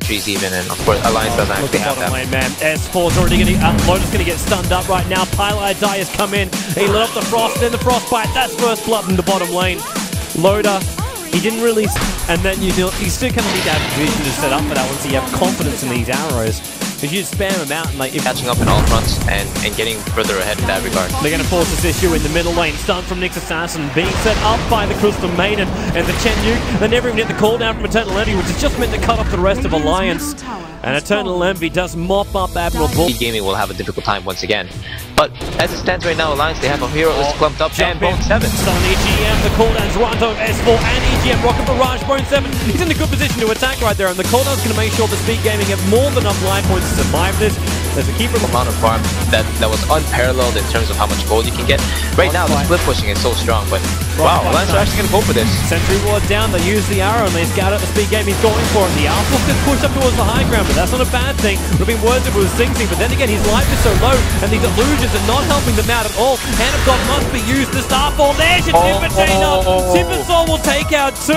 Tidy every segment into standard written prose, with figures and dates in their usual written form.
sentries even, and of course Alliance doesn't actually have that. Lane, man. S4's already going to, Loda's going to get stunned up right now. Pile-I-Die has come in. He lit up the Frost, then the Frostbite. That's first blood in the bottom lane. Loda, he didn't really, and then you still kind of need to have vision to set up for that one, so you have confidence in these arrows. Because you spam them out and like catching up in all fronts and getting further ahead in that regard. They're going to force this issue in the middle lane. Stun from Nyx Assassin being set up by the Crystal Maiden and the Chen Yu. They never even hit the cooldown from Eternal Envy, which is just meant to cut off the rest of Alliance. And Eternal Envy does mop up Admiral Bull. Gaming will have a difficult time once again. But as it stands right now, Alliance, they have a hero who's clumped up and Bone 7. Stun EGM, the cooldowns right on S4 and EGM. Rocket Barrage, Bone 7. He's in a good position to attack right there, and the cooldown's going to make sure the Speed Gaming have more than enough life points to survive this. There's a keeper amount of farm that was unparalleled in terms of how much gold you can get. Right now, the split pushing is so strong, but wow, Alliance are actually going to go for this. Sentry ward down, they use the arrow and they scout out the Speed Game. He's going for it. The Alpha gets pushed up towards the high ground, but that's not a bad thing. Would have been worse if it was Sing Sing, but then again, his life is so low, and these illusions are not helping them out at all. Hand of God must be used. The Starfall, there's your Timpatina. Timpasaur will take out 2,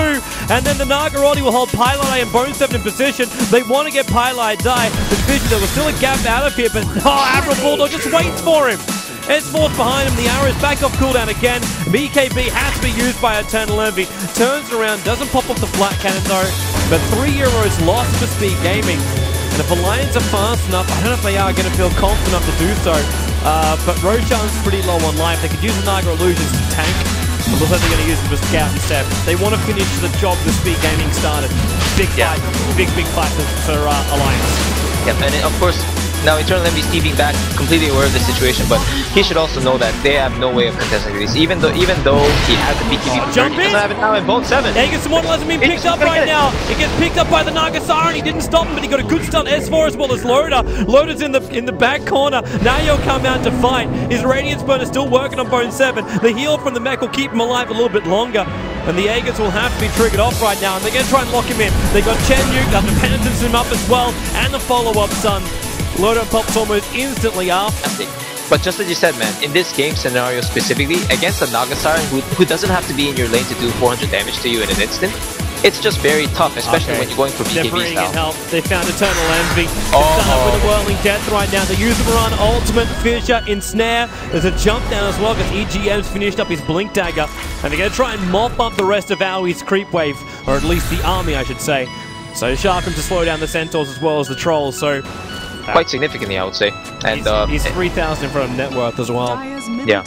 and then the Nagarodi will hold Pile-I-Die and Bone 7 in position. They want to get Pile-I-Die. The Vision, there was still a gap out of here, but Admiral Bulldog just waits for him. S4's behind him, the arrow is back off cooldown again. BKB has to be used by Eternal Envy. Turns around, doesn't pop off the flat cannon though, but 3 euros lost for Speed Gaming. And if Alliance are fast enough, I don't know if they are going to feel confident enough to do so. But Roshan's pretty low on life. They could use the Naga Illusions to tank. It looks like they're going to use it for Scout instead. They want to finish the job the Speed Gaming started. Big fight, big fight for Alliance. Yep, and of course, now Eternal Envy is keeping back, completely aware of the situation, but he should also know that they have no way of contesting this. Even though he has the BKB, he doesn't have it now in Bone 7. Aegis Immortal hasn't been picked up right now. It gets picked up by the Nagasara, and he didn't stop him, but he got a good stun. S4 as well as Loda. Loda's in the back corner. Now he'll come out to fight. His Radiance Burn is still working on Bone 7. The heal from the mech will keep him alive a little bit longer. And the Aegis will have to be triggered off right now, and they're going to try and lock him in. They got Chen Yu, got the Penitence him up as well, and the follow-up stun. Loda pops almost instantly after. But just as you said, man, in this game scenario specifically, against a Nagasara who doesn't have to be in your lane to do 400 damage to you in an instant, it's just very tough, especially when you're going for BKB style. Help. They found Eternal Envy. Done up with a Whirling Death right now. They use the Moran Ultimate, Fisher, Ensnare. There's a jump down as well because EGM's finished up his Blink Dagger. And they're going to try and mop up the rest of Aui's creep wave, or at least the army, I should say. So Sharkum to slow down the Centaurs as well as the Trolls. So quite significantly, I would say. And he's 3,000 in front of net worth as well. Yeah.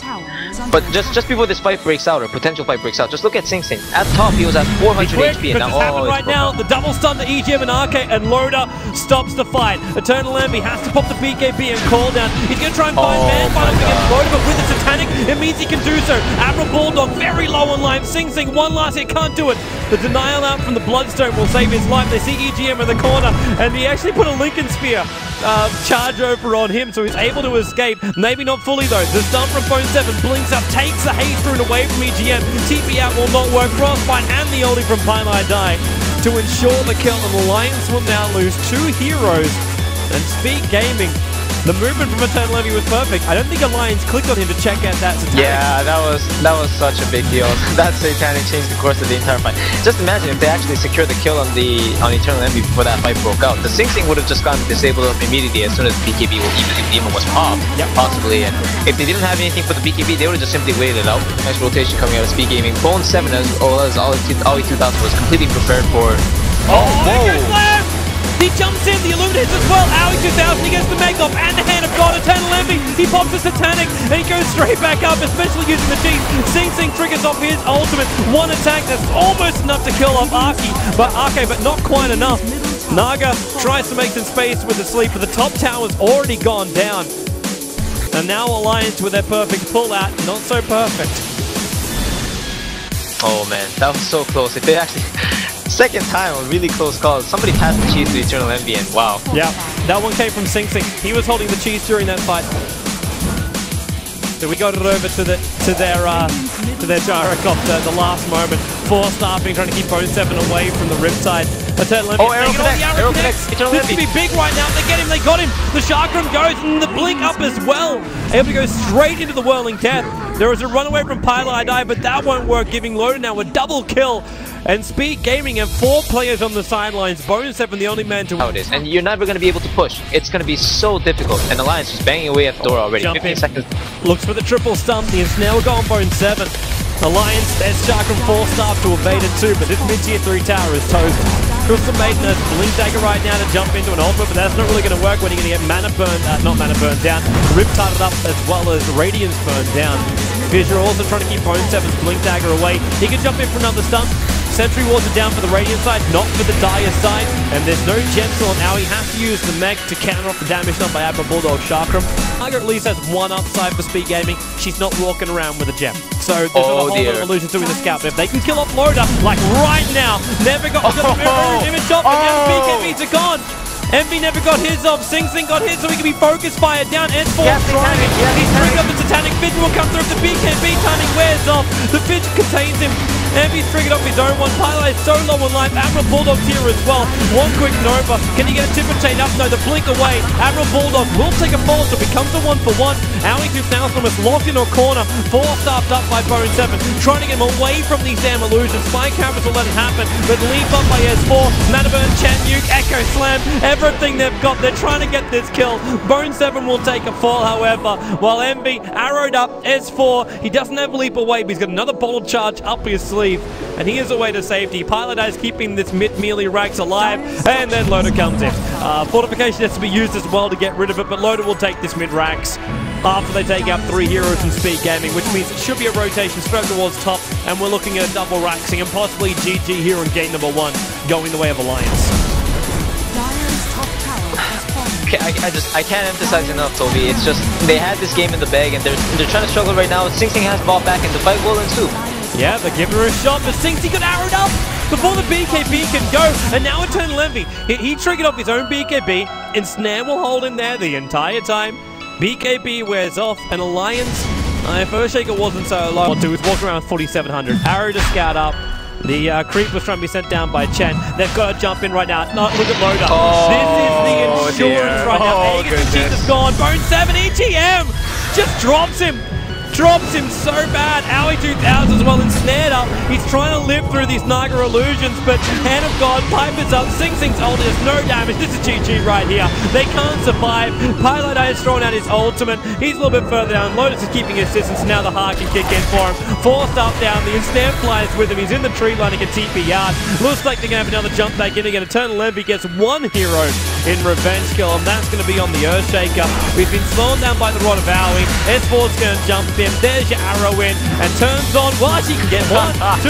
But just before this fight breaks out, or potential fight breaks out, just look at Sing Sing. At top, he was at 400 HP, and now right now, the double stun to EGM and RK, and Loda stops the fight. Eternal Envy has to pop the BKB and call down. He's going to try and find man fight against Loda, but with the Satanic, it means he can do so. Admiral Bulldog very low on life. Sing Sing, one last hit, can't do it. The denial out from the Bloodstone will save his life. They see EGM in the corner, and he actually put a Lincoln Spear charge over on him, so he's able to escape. Maybe not fully though. The stun from Bone 7 blinks up, takes the haste rune away from EGM. TP out will not work. Frostbite and the oldie from Pile-I-Die to ensure the kill, and Alliance will now lose 2 heroes. And Speed Gaming, the movement from Eternal Envy was perfect. I don't think Alliance clicked on him to check out that Satanic. Yeah, that was such a big deal. That Satanic changed the course of the entire fight. Just imagine if they actually secured the kill on Eternal Envy before that fight broke out. The Sing Sing would have just gotten disabled immediately as soon as BKB even was popped, possibly. And if they didn't have anything for the BKB, they would have just simply waited it out. Nice rotation coming out of Speed Gaming. Bone 7 as well as Aui 2000 was completely prepared for. He jumps in, the Illuminate hits as well. Aui 2000, he gets the make off and the Hand of God. Eternal Envy, he pops the Satanic and he goes straight back up, especially using the Cheese. Sing Sing triggers off his ultimate. One attack that's almost enough to kill off RK, but not quite enough. Naga tries to make some space with the sleep, but the top tower's already gone down. And now Alliance with their perfect pull-out, not so perfect. Oh man, that was so close. If they actually... Second time, a really close call. Somebody passed the cheese to Eternal Envy, and wow. Yeah, that one came from Sing Sing. He was holding the cheese during that fight. So we got it over to their gyrocopter at the last moment. 4-staffing, trying to keep Bone 7 away from the Riptide. Eternal Envy. Arrow connects. This could be big right now. They get him, they got him. The Chakram goes, and the blink up as well. Able to go straight into the Whirling Death. There was a runaway from Pilot, but that won't work, giving Loda now a double kill. And Speed Gaming have 4 players on the sidelines. Bone7 the only man to... How it is, and you're never going to be able to push. It's going to be so difficult. And Alliance is banging away at the door already. 15 seconds. Looks for the triple stump. The ensnare will go on Bone7. Alliance, there's Chakram 4-star to evade it too, but this mid-tier 3 tower is toast. Crystal Maiden has Blink Dagger right now to jump into an ultimate, but that's not really going to work when you're going to get mana burn, not mana burn down, Riptide up as well as Radiance burn down. Fissure also trying to keep Bone7's Blink Dagger away. He can jump in for another stun. Sentry wards are down for the Radiant side, not for the Dire side, and there's no Gentle on now. He has to use the mech to counter off the damage done by Admiral Bulldog Chakram. Tiger at least has one upside for Speed Gaming. She's not walking around with a gem. So there's not a whole lot of illusions doing the scout, but if they can kill off Loda, like right now, never got the image shot, but now BKBs are gone. Envy never got his off, Sing Sing got his so he can be focused fire down, S4 trying it, he's bringing up the Titanic, Fidge will come through if the BKB timing wears off, the Fidge contains him, Envy's triggered off his own one, Pilot is so low on life, Admiral Bulldog's here as well, one quick Nova, can he get a tipper chain up? No, the blink away, Admiral Bulldog will take a fall so it becomes a 1-for-1, Owie 2000 almost locked in a corner, 4-staffed up by Bone7, trying to get him away from these damn illusions, Spy Cameras will let it happen, but leap up by S4, Manaburn, Chen Nuke, Echo Slam, everything they've got, they're trying to get this kill. Bone7 will take a fall, however, while Envy arrowed up S4. He doesn't have a leap away, but he's got another bottle charge up his sleeve, and he is away to safety. Pilot is keeping this mid-melee Rax alive, and then Loda comes in. Fortification has to be used as well to get rid of it, but Loda will take this mid-Rax after they take out 3 heroes from Speed Gaming, which means it should be a rotation straight towards top, and we're looking at a double Raxing and possibly GG here in game number 1, going the way of Alliance. I can't emphasize enough, Toby. It's just they had this game in the bag and they're trying to struggle right now. Sing Sing has bought back and the fight will ensue. Yeah, they're giving her a shot, but Sing Sing got arrowed up before the BKB can go, and now Eternal Envy. He triggered off his own BKB, and Snare will hold him there the entire time. BKB wears off, and Alliance, First Shaker wasn't so low. He was walking around 4,700. Arrow to scout up. The creep was trying to be sent down by Chen. They've got to jump in right now. No, look at Loda. This is the insurance right now. Aegis is gone. Bone7 EGM just drops him. Drops him so bad. Owie 2000 as well ensnared up. He's trying to live through these Naga illusions, but Hand of God, Piper's up. Sing Sing's ult is no damage. This is GG right here. They can't survive. Pilot has thrown out his ultimate. He's a little bit further down. Lotus is keeping his distance. Now the heart can kick in for him. Forced up down. The ensnare flies with him. He's in the tree line. He can TP yard. Looks like they're going to have another jump back in again. Eternal Envy gets 1 hero in revenge kill, and that's going to be on the Earthshaker. We've been slowed down by the Rod of Owie. S4's going to jump in. There's your arrow in and turns on. Well, she can get 1, 2,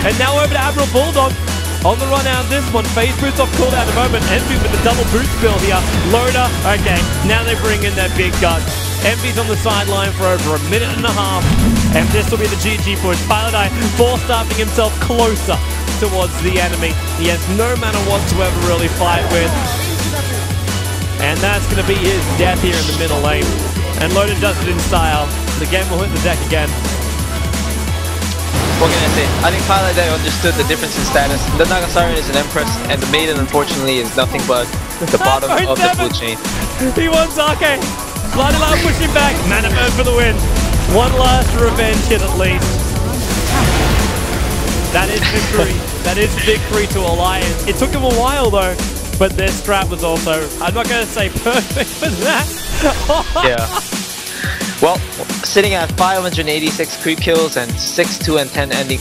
and now over to Admiral Bulldog. On the run out this one, phase boots off cooldown at the moment. Envy with the double boot spill here. Loda, okay, now they bring in their big gun. Envy's on the sideline for over 1.5 minutes, and this will be the GG push. Pilot force-starting himself closer towards the enemy. He has no mana whatsoever to really fight with. And that's going to be his death here in the middle lane. And Loda does it in style. The game will hit the deck again. What can I say? I think Pilot understood the difference in status. The Nagasarian is an Empress, and the Maiden, unfortunately, is nothing but the bottom of the food chain. He wants Arcane. Bloody Love pushing back. Mana burn for the win. One last revenge hit at least. That is victory. That is victory to Alliance. It took him a while though, but their strat was also, I'm not going to say perfect for that. Yeah. Well, sitting at 586 creep kills and 6, 2, and 10 ending